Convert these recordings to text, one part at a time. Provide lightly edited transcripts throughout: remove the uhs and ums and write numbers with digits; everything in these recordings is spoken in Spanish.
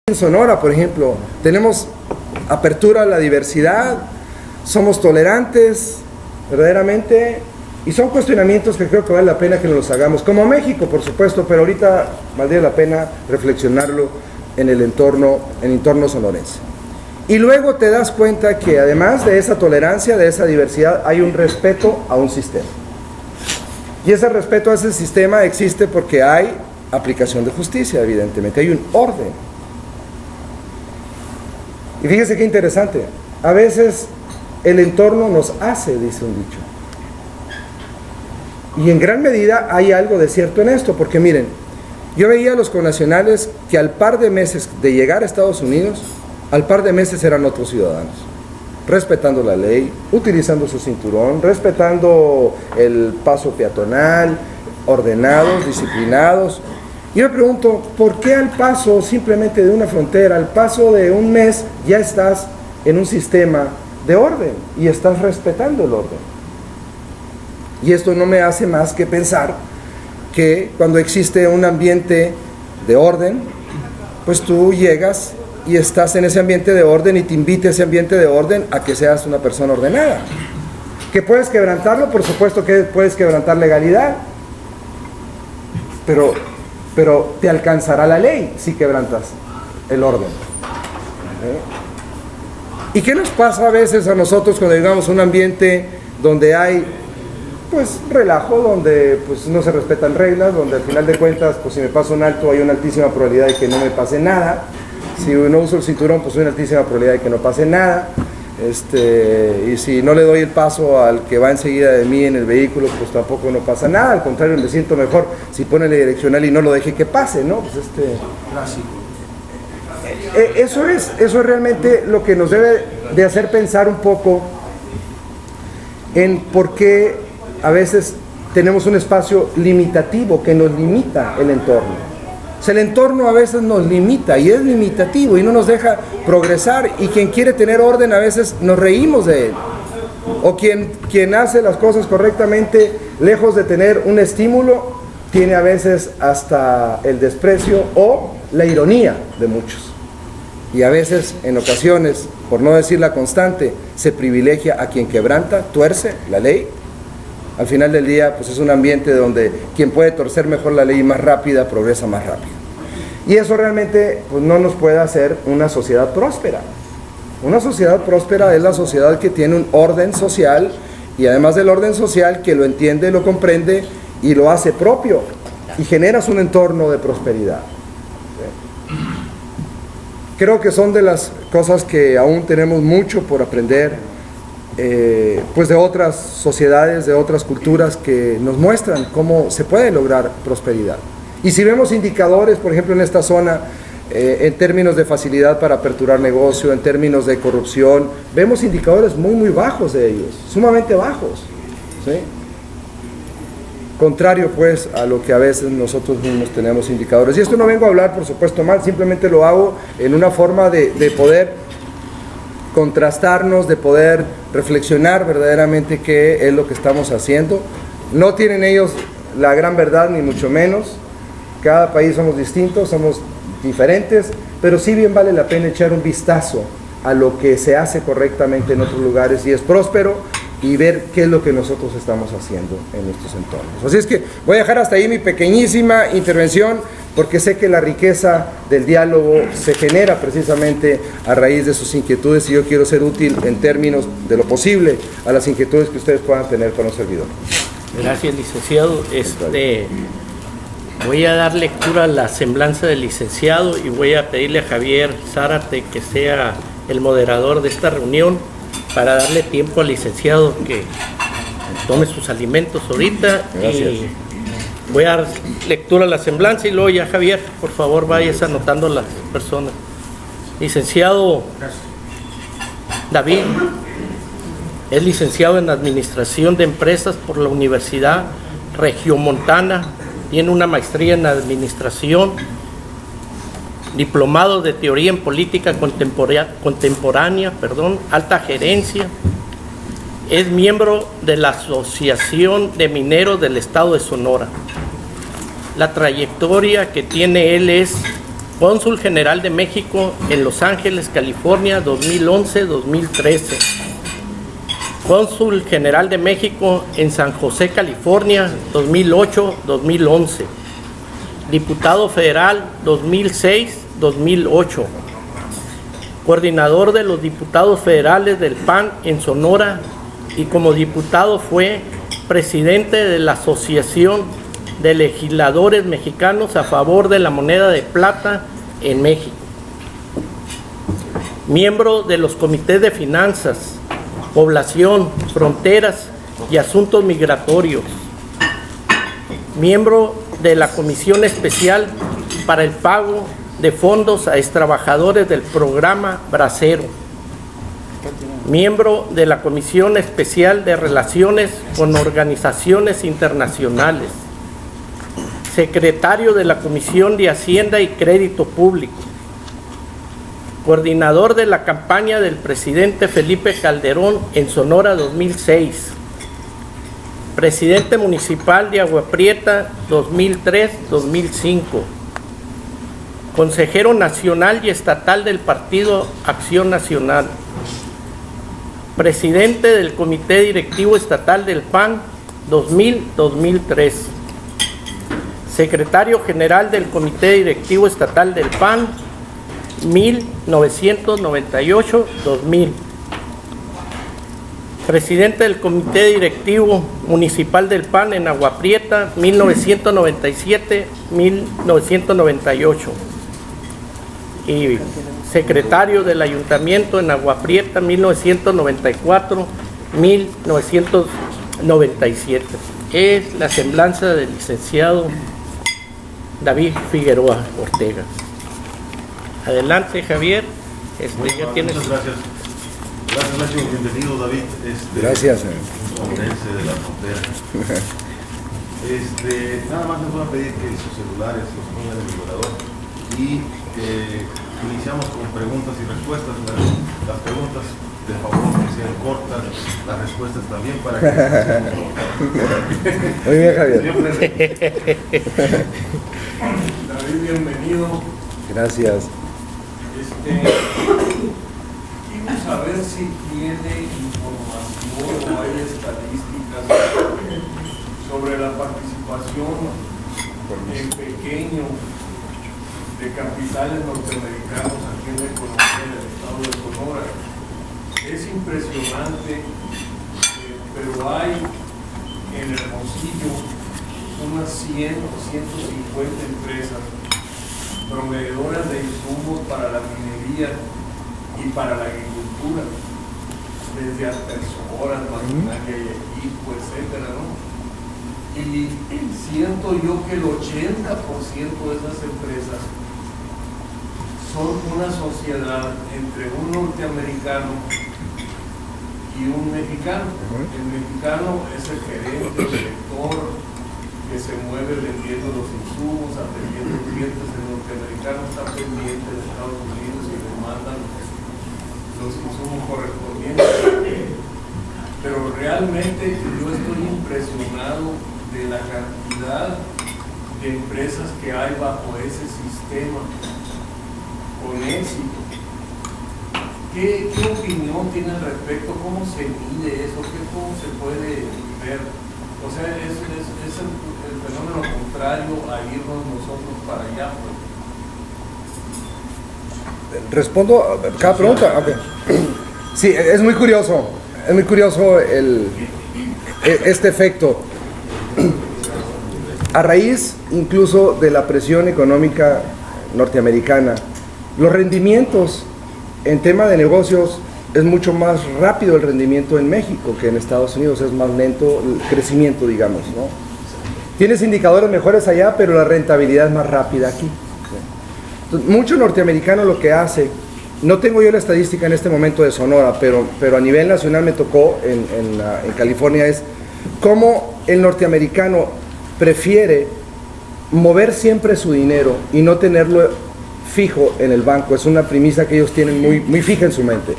En Sonora, por ejemplo, tenemos apertura a la diversidad, somos tolerantes, verdaderamente, y son cuestionamientos que creo que vale la pena que nos los hagamos, como México, por supuesto, pero ahorita valdría la pena reflexionarlo en el entorno sonorense. Y luego te das cuenta que además de esa tolerancia, de esa diversidad, hay un respeto a un sistema. Y ese respeto a ese sistema existe porque hay aplicación de justicia, evidentemente, hay un orden. Y fíjese qué interesante, a veces el entorno nos hace, dice un dicho. Y en gran medida hay algo de cierto en esto, porque miren, yo veía a los connacionales que al par de meses de llegar a Estados Unidos, al par de meses eran otros ciudadanos, respetando la ley, utilizando su cinturón, respetando el paso peatonal, ordenados, disciplinados. Y yo me pregunto, ¿por qué al paso simplemente de una frontera, al paso de un mes, ya estás en un sistema de orden y estás respetando el orden? Y esto no me hace más que pensar que cuando existe un ambiente de orden, pues tú llegas y estás en ese ambiente de orden y te invita a ese ambiente de orden a que seas una persona ordenada. ¿Que puedes quebrantarlo? Por supuesto que puedes quebrantar legalidad, pero te alcanzará la ley si quebrantas el orden. ¿Y qué nos pasa a veces a nosotros cuando llegamos a un ambiente donde hay pues relajo, donde pues no se respetan reglas, donde al final de cuentas pues si me paso un alto hay una altísima probabilidad de que no me pase nada, si no uso el cinturón pues hay una altísima probabilidad de que no pase nada, y si no le doy el paso al que va enseguida de mí en el vehículo pues tampoco no pasa nada, al contrario me siento mejor si pone la direccional y no lo deje que pase, ¿no? Pues clásico. Eso es realmente lo que nos debe de hacer pensar un poco en por qué a veces tenemos un espacio limitativo que nos limita el entorno. O sea, el entorno a veces nos limita y es limitativo y no nos deja progresar, y quien quiere tener orden a veces nos reímos de él. O quien hace las cosas correctamente, lejos de tener un estímulo, tiene a veces hasta el desprecio o la ironía de muchos. Y a veces, en ocasiones, por no decir la constante, se privilegia a quien quebranta, tuerce la ley. Al final del día, pues es un ambiente donde quien puede torcer mejor la ley más rápida, progresa más rápido. Y eso realmente pues, no nos puede hacer una sociedad próspera. Una sociedad próspera es la sociedad que tiene un orden social, y además del orden social, que lo entiende, lo comprende y lo hace propio, y generas un entorno de prosperidad. Creo que son de las cosas que aún tenemos mucho por aprender, pues de otras sociedades, de otras culturas que nos muestran cómo se puede lograr prosperidad. Y si vemos indicadores, por ejemplo en esta zona, en términos de facilidad para aperturar negocio, en términos de corrupción, vemos indicadores muy bajos de ellos, sumamente bajos, ¿sí? Contrario pues a lo que a veces nosotros mismos tenemos indicadores. Y esto no vengo a hablar por supuesto mal, simplemente lo hago en una forma de poder contrastarnos, de poder reflexionar verdaderamente qué es lo que estamos haciendo. No tienen ellos la gran verdad, ni mucho menos. Cada país somos distintos, somos diferentes, pero sí bien vale la pena echar un vistazo a lo que se hace correctamente en otros lugares y es próspero, y ver qué es lo que nosotros estamos haciendo en estos entornos. Así es que voy a dejar hasta ahí mi pequeñísima intervención, porque sé que la riqueza del diálogo se genera precisamente a raíz de sus inquietudes, y yo quiero ser útil en términos de lo posible a las inquietudes que ustedes puedan tener con un servidor. Gracias, licenciado. Voy a dar lectura a la semblanza del licenciado y voy a pedirle a Javier Zárate que sea el moderador de esta reunión, para darle tiempo al licenciado que tome sus alimentos ahorita. Gracias. Y voy a dar lectura a la semblanza y luego ya, Javier, por favor vayas anotando a las personas. Licenciado David es licenciado en Administración de Empresas por la Universidad Regiomontana, tiene una maestría en Administración, diplomado de Teoría en Política Contemporánea, Alta Gerencia. Es miembro de la Asociación de Mineros del Estado de Sonora. La trayectoria que tiene él es Cónsul General de México en Los Ángeles, California, 2011-2013. Cónsul General de México en San José, California, 2008-2011. Diputado Federal, 2006-2008. Coordinador de los diputados federales del PAN en Sonora y como diputado fue presidente de la Asociación de Legisladores Mexicanos a favor de la moneda de plata en México. Miembro de los comités de finanzas, población, fronteras y asuntos migratorios. Miembro de la Comisión Especial para el Pago de Fondos a Extrabajadores del Programa Bracero. Miembro de la Comisión Especial de Relaciones con Organizaciones Internacionales. Secretario de la Comisión de Hacienda y Crédito Público. Coordinador de la campaña del presidente Felipe Calderón en Sonora 2006. Presidente municipal de Agua Prieta 2003-2005. Consejero nacional y estatal del Partido Acción Nacional. Presidente del Comité Directivo Estatal del PAN 2000-2003. Secretario General del Comité Directivo Estatal del PAN 1998-2000. Presidente del Comité Directivo Municipal del PAN en Agua Prieta 1997-1998. Y secretario del Ayuntamiento en Agua Prieta 1994-1997. Es la semblanza del licenciado David Figueroa Ortega. Adelante, Javier. Ya tienes. Muchas gracias. Gracias, Nacho. Bienvenido, David. Gracias. Sonorense de la frontera. Nada más les voy a pedir que sus celulares los pongan en el vibrador y iniciamos con preguntas y respuestas. Las preguntas, de favor, que sean cortas, las respuestas también para que Muy bien, Javier. David, bienvenido. Gracias. Quiero saber si tiene información o hay estadísticas sobre la participación en pequeño de capitales norteamericanos aquí en la economía del estado de Sonora. Es impresionante, pero hay en Hermosillo unas 100 o 150 empresas proveedoras de insumos para la minería y para la agricultura, desde aspersoras, maquinaria y equipo, etcétera, ¿no? Y siento yo que el 80% de esas empresas son una sociedad entre un norteamericano y un mexicano. El mexicano es el gerente, el director, que se mueve vendiendo los insumos, atendiendo clientes. El norteamericano está pendiente de Estados Unidos y le mandan los insumos correspondientes. Pero realmente yo estoy impresionado de la cantidad de empresas que hay bajo ese sistema con éxito. ¿Qué opinión tiene al respecto? ¿Cómo se mide eso? ¿Cómo se puede ver? O sea, es el fenómeno contrario a irnos nosotros para allá, pues. Respondo a cada pregunta. Okay. Sí, es muy curioso este efecto. A raíz incluso de la presión económica norteamericana, los rendimientos en tema de negocios es mucho más rápido el rendimiento en México que en Estados Unidos, es más lento el crecimiento, digamos, ¿no? Tienes indicadores mejores allá, pero la rentabilidad es más rápida aquí. Entonces, mucho norteamericano lo que hace, no tengo yo la estadística en este momento de Sonora, pero a nivel nacional me tocó en California, es cómo el norteamericano prefiere mover siempre su dinero y no tenerlo fijo en el banco. Es una premisa que ellos tienen muy fija en su mente,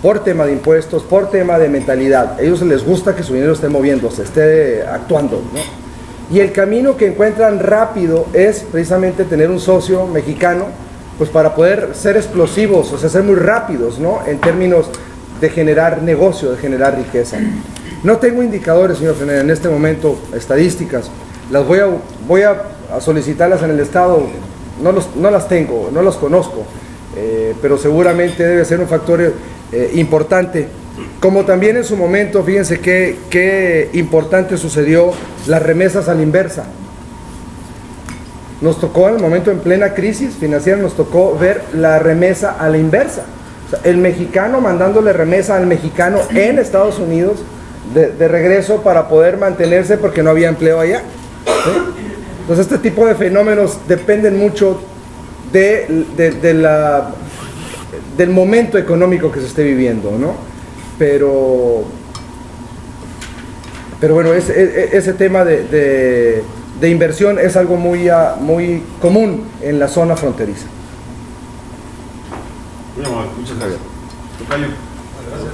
por tema de impuestos, por tema de mentalidad. A ellos les gusta que su dinero esté moviéndose, esté actuando, ¿no? Y el camino que encuentran rápido es precisamente tener un socio mexicano pues para poder ser explosivos, o sea, ser muy rápidos, ¿no? En términos de generar negocio, de generar riqueza. No tengo indicadores, señor Fernández, en este momento, estadísticas. Las voy a solicitarlas en el Estado. No las tengo, no las conozco, pero seguramente debe ser un factor importante. Como también en su momento, fíjense qué importante sucedió las remesas a la inversa. Nos tocó en el momento en plena crisis financiera, nos tocó ver la remesa a la inversa. O sea, el mexicano mandándole remesa al mexicano en Estados Unidos de regreso para poder mantenerse porque no había empleo allá. ¿Sí? Entonces este tipo de fenómenos dependen mucho del momento económico que se esté viviendo, ¿no? Pero bueno, ese tema de inversión es algo muy común en la zona fronteriza. Muy amable, muchas gracias. Tocayo. Gracias.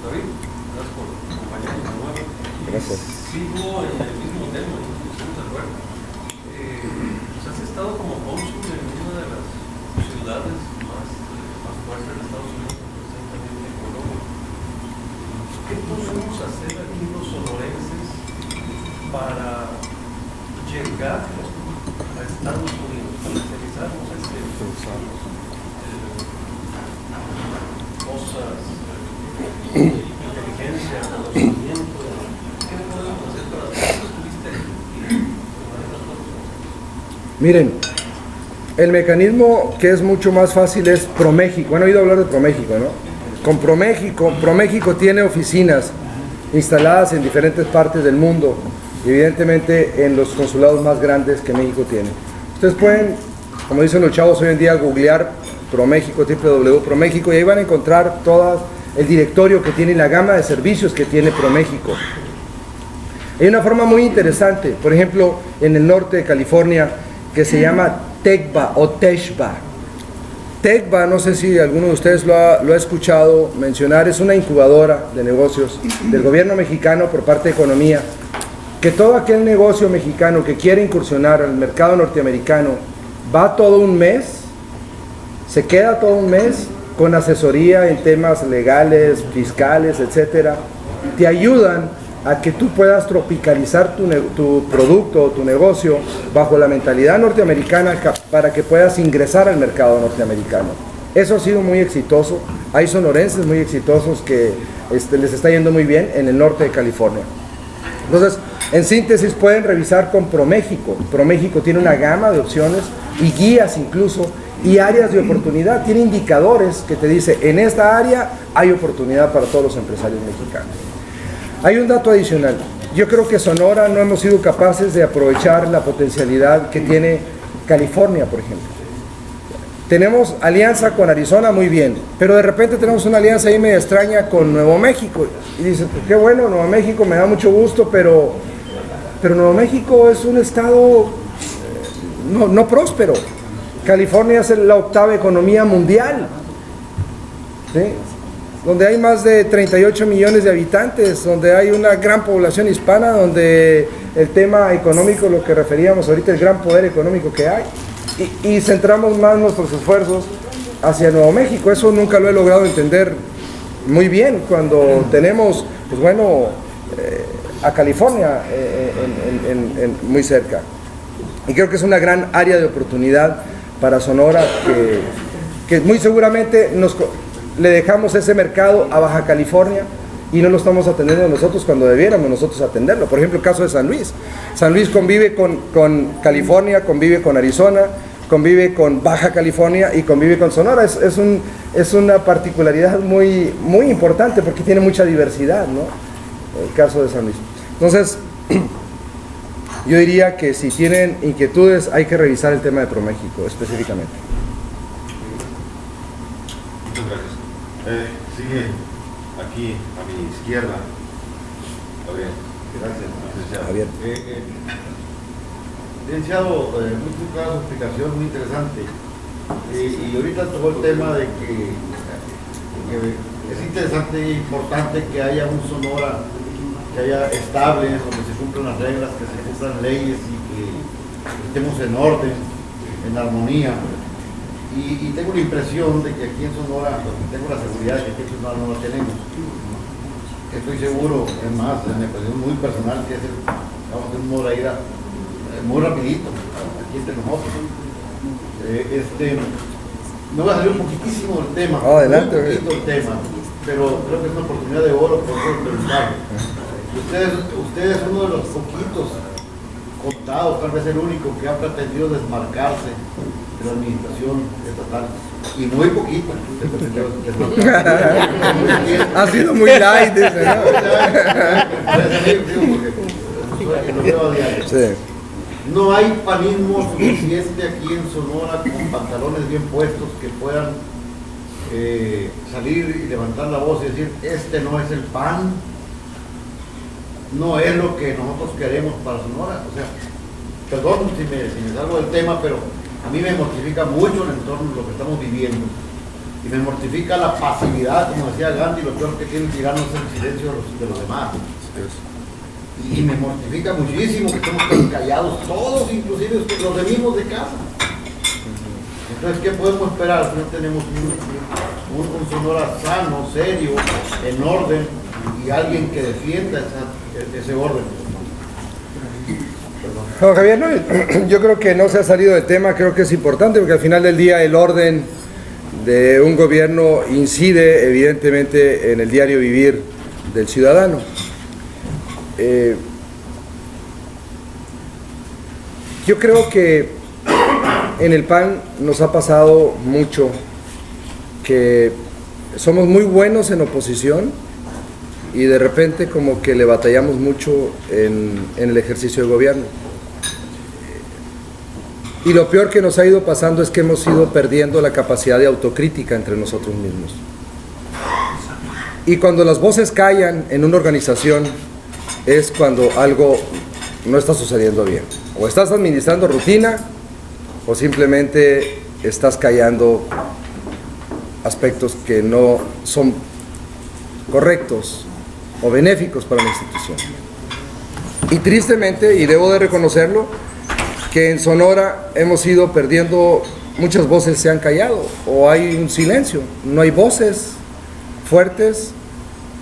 David, gracias por acompañarnos de nuevo. Gracias. Sigo en el mismo tema, no estamos de acuerdo. Pues has estado como cónsul en una de las ciudades más fuertes de Estados Unidos, precisamente en Colombia. ¿Qué podemos hacer aquí los sonorenses para llegar a Estados Unidos, para especializarnos en cosas, inteligencia, conocimiento? ¿Qué podemos hacer para hacer? ¿Estuviste ahí? Miren, el mecanismo que es mucho más fácil es ProMéxico. Han oído hablar de ProMéxico, ¿no? Con ProMéxico tiene oficinas instaladas en diferentes partes del mundo, y evidentemente en los consulados más grandes que México tiene. Ustedes pueden, como dicen los chavos hoy en día, googlear ProMéxico, www.promexico, y ahí van a encontrar todo el directorio que tiene y la gama de servicios que tiene ProMéxico. Hay una forma muy interesante, por ejemplo, en el norte de California, que se llama TECVA o TESHVA. TECVA, no sé si alguno de ustedes lo ha escuchado mencionar, es una incubadora de negocios del gobierno mexicano por parte de Economía, que todo aquel negocio mexicano que quiere incursionar al mercado norteamericano va todo un mes, se queda todo un mes con asesoría en temas legales, fiscales, etcétera. Te ayudan a que tú puedas tropicalizar tu producto o tu negocio bajo la mentalidad norteamericana para que puedas ingresar al mercado norteamericano. Eso ha sido muy exitoso. Hay sonorenses muy exitosos que les está yendo muy bien en el norte de California. Entonces, en síntesis, pueden revisar con ProMéxico. ProMéxico tiene una gama de opciones y guías incluso, y áreas de oportunidad. Tiene indicadores que te dice, en esta área hay oportunidad para todos los empresarios mexicanos. Hay un dato adicional. Yo creo que Sonora no hemos sido capaces de aprovechar la potencialidad que tiene California, por ejemplo. Tenemos alianza con Arizona, muy bien, pero de repente tenemos una alianza ahí medio extraña con Nuevo México. Y dices, pues qué bueno, Nuevo México, me da mucho gusto, pero Nuevo México es un estado no próspero. California es la octava economía mundial, ¿sí? Donde hay más de 38 millones de habitantes, donde hay una gran población hispana, donde el tema económico, lo que referíamos ahorita, el gran poder económico que hay, y centramos más nuestros esfuerzos hacia Nuevo México. Eso nunca lo he logrado entender muy bien, cuando tenemos, pues bueno, a California muy cerca. Y creo que es una gran área de oportunidad para Sonora, que muy seguramente le dejamos ese mercado a Baja California y no lo estamos atendiendo nosotros cuando debiéramos nosotros atenderlo. Por ejemplo, el caso de San Luis. San Luis convive con California, convive con Arizona, convive con Baja California y convive con Sonora. Es una particularidad muy, muy importante porque tiene mucha diversidad, ¿no? El caso de San Luis. Entonces, yo diría que si tienen inquietudes hay que revisar el tema de ProMéxico específicamente. Muchas gracias. Sigue aquí a mi izquierda. Gabriel. Gracias, licenciado. Javier. Licenciado, muy clara su explicación, muy interesante. Y ahorita tocó el tema de que es interesante e importante que haya un Sonora, que haya estable, donde se cumplan las reglas, que se cumplan leyes y que estemos en orden. en armonía. Y tengo la impresión de que aquí en Sonora, tengo la seguridad de que aquí en Sonora no la tenemos. Estoy seguro, es más, es una impresión muy personal que vamos a hacer un Moreira muy rapidito, aquí entre nosotros. Me voy a salir un poquitísimo del tema, adelante, un poquito del tema, pero creo que es una oportunidad de oro por preguntar. Usted es uno de los poquitos contados, tal vez el único, que ha pretendido desmarcarse de la administración estatal. Y muy poquito. Ha sido muy light, dice, ¿no? Sí. No hay panismo suficiente aquí en Sonora con pantalones bien puestos que puedan salir y levantar la voz y decir, este no es el PAN, no es lo que nosotros queremos para Sonora. O sea, perdón si me salgo del tema, pero a mí me mortifica mucho el entorno de lo que estamos viviendo. Y me mortifica la pasividad, como decía Gandhi, lo peor que tiene el tirano es el silencio de los demás. Y me mortifica muchísimo que estemos tan callados todos, inclusive los mismos de casa. Entonces, ¿qué podemos esperar si no tenemos un Sonora sano, serio, en orden, y alguien que defienda ese orden? No, Javier, no, yo creo que no se ha salido del tema, creo que es importante porque al final del día el orden de un gobierno incide evidentemente en el diario vivir del ciudadano. Yo creo que en el PAN nos ha pasado mucho que somos muy buenos en oposición y de repente como que le batallamos mucho en el ejercicio de gobierno. Y lo peor que nos ha ido pasando es que hemos ido perdiendo la capacidad de autocrítica entre nosotros mismos. Y cuando las voces callan en una organización es cuando algo no está sucediendo bien. O estás administrando rutina o simplemente estás callando aspectos que no son correctos o benéficos para la institución. Y tristemente, y debo de reconocerlo, que en Sonora hemos ido perdiendo, muchas voces se han callado o hay un silencio, no hay voces fuertes,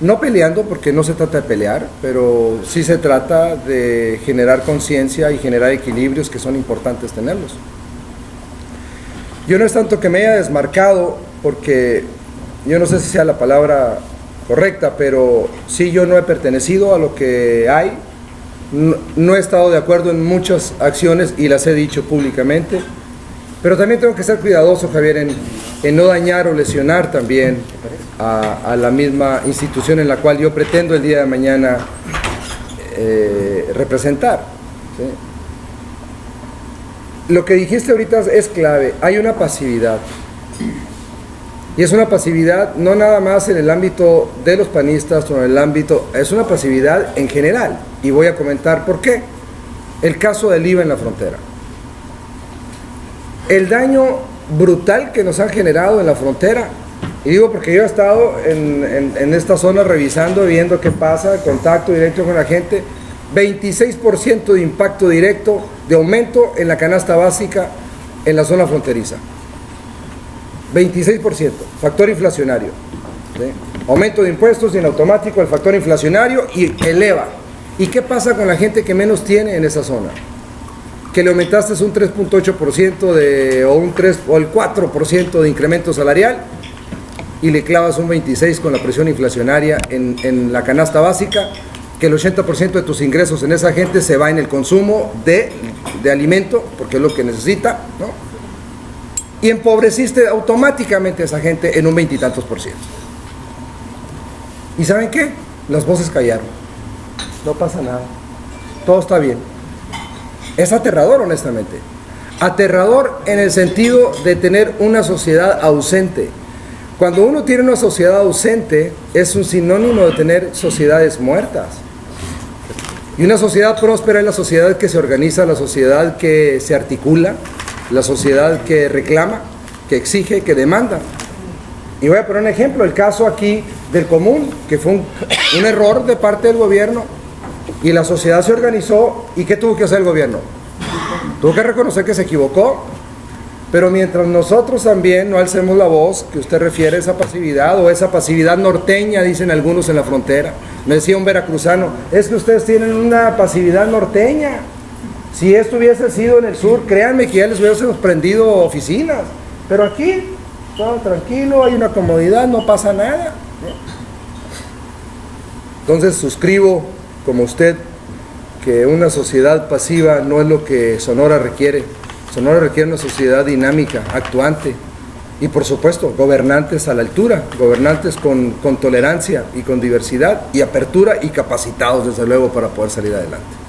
no peleando porque no se trata de pelear, pero sí se trata de generar conciencia y generar equilibrios que son importantes tenerlos. Yo no es tanto que me haya desmarcado, porque yo no sé si sea la palabra correcta, pero sí yo no he pertenecido a lo que hay. No he estado de acuerdo en muchas acciones y las he dicho públicamente, pero también tengo que ser cuidadoso, Javier, en no dañar o lesionar también a la misma institución en la cual yo pretendo el día de mañana representar, ¿sí? Lo que dijiste ahorita es clave, hay una pasividad. Y es una pasividad no nada más en el ámbito de los panistas o en el ámbito, es una pasividad en general. Y voy a comentar por qué. El caso del IVA en la frontera. El daño brutal que nos han generado en la frontera. Y digo porque yo he estado en esta zona revisando, viendo qué pasa, contacto directo con la gente. 26% de impacto directo, de aumento en la canasta básica en la zona fronteriza. 26%, factor inflacionario, ¿sí? Aumento de impuestos y en automático el factor inflacionario y eleva. ¿Y qué pasa con la gente que menos tiene en esa zona? Que le aumentaste un 3.8% o el 4% de incremento salarial y le clavas un 26% con la presión inflacionaria en la canasta básica, que el 80% de tus ingresos en esa gente se va en el consumo de alimento, porque es lo que necesita, ¿no? Y empobreciste automáticamente a esa gente en un 20 y tantos %. ¿Y saben qué? Las voces callaron. No pasa nada. Todo está bien. Es aterrador, honestamente. Aterrador en el sentido de tener una sociedad ausente. Cuando uno tiene una sociedad ausente, es un sinónimo de tener sociedades muertas. Y una sociedad próspera es la sociedad que se organiza, la sociedad que se articula, la sociedad que reclama, que exige, que demanda. Y voy a poner un ejemplo, el caso aquí del Común, que fue un error de parte del gobierno, y la sociedad se organizó, ¿y qué tuvo que hacer el gobierno? Tuvo que reconocer que se equivocó, Pero mientras nosotros también no alcemos la voz, que usted refiere a esa pasividad o esa pasividad norteña, dicen algunos en la frontera. Me decía un veracruzano, es que ustedes tienen una pasividad norteña. Si esto hubiese sido en el sur, créanme que ya les hubiésemos prendido oficinas. Pero aquí, todo tranquilo, hay una comodidad, no pasa nada. Entonces suscribo, como usted, que una sociedad pasiva no es lo que Sonora requiere. Sonora requiere una sociedad dinámica, actuante y por supuesto gobernantes a la altura, gobernantes con tolerancia y con diversidad y apertura y capacitados desde luego para poder salir adelante.